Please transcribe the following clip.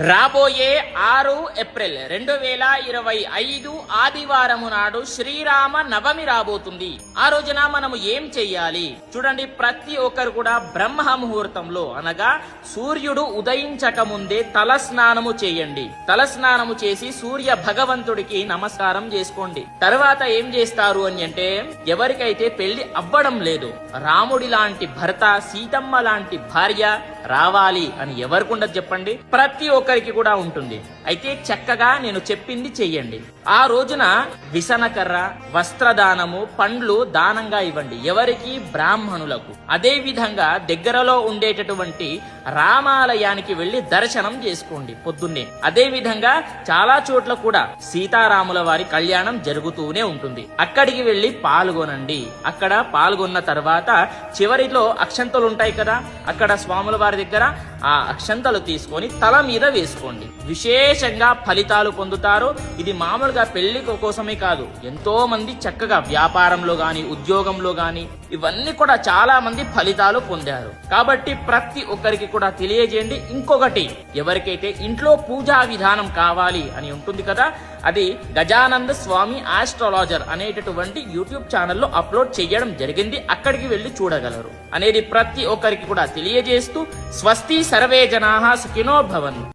రాబోయే 6 ఏప్రిల్ 2025 ఆదివారము నాడు శ్రీరామ నవమి రాబోతుంది. ఆ రోజున మనము ఏం చెయ్యాలి చూడండి. ప్రతి ఒక్కరు కూడా బ్రహ్మ ముహూర్తంలో అనగా సూర్యుడు ఉదయించక ముందే తలస్నానము చేయండి. తలస్నానము చేసి సూర్య భగవంతుడికి నమస్కారం చేసుకోండి. తర్వాత ఏం చేస్తారు అని అంటే, ఎవరికైతే పెళ్లి అవ్వడం లేదు, రాముడి లాంటి భర్త, సీతమ్మ లాంటి భార్య రావాలి అని ఎవరికుండదు చెప్పండి? ప్రతి ఒక్కరికి కూడా ఉంటుంది. అయితే చక్కగా నేను చెప్పింది చెయ్యండి. ఆ రోజున విసనకర్ర, వస్త్రదానము, పండ్లు దానంగా ఇవ్వండి. ఎవరికి? బ్రాహ్మణులకు. అదే విధంగా దగ్గరలో ఉండేటటువంటి రామాలయానికి వెళ్లి దర్శనం చేసుకోండి పొద్దున్నే. అదే విధంగా చాలా చోట్ల కూడా సీతారాముల వారి కళ్యాణం జరుగుతూనే ఉంటుంది. అక్కడికి వెళ్లి పాల్గొనండి. అక్కడ పాల్గొన్న తర్వాత చివరిలో అక్షంతలు ఉంటాయి కదా, అక్కడ స్వాముల వారి దగ్గర ఆ అక్షంతలు తీసుకొని తల మీద వేసుకోండి. విశేషంగా ఫలితాలు పొందుతారు. ఇది మామూలుగా పెళ్లి కోసమే కాదు, ఎంతో మంది చక్కగా వ్యాపారంలో గాని, ఉద్యోగంలో గాని ఇవన్నీ కూడా చాలా మంది ఫలితాలు పొందారు. కాబట్టి ప్రతి ఒక్కరికి కూడా తెలియజేయండి. ఇంకొకటి, ఎవరికైతే ఇంట్లో పూజా విధానం కావాలి అని ఉంటుంది కదా, అది గజానంద స్వామి ఆస్ట్రాలజర్ అనేటటువంటి యూట్యూబ్ ఛానల్లో అప్లోడ్ చేయడం జరిగింది. అక్కడికి వెళ్లి చూడగలరు అనేది ప్రతి ఒక్కరికి కూడా తెలియజేస్తూ, స్వస్తి సర్వే జనాః సుఖినో భవంతు.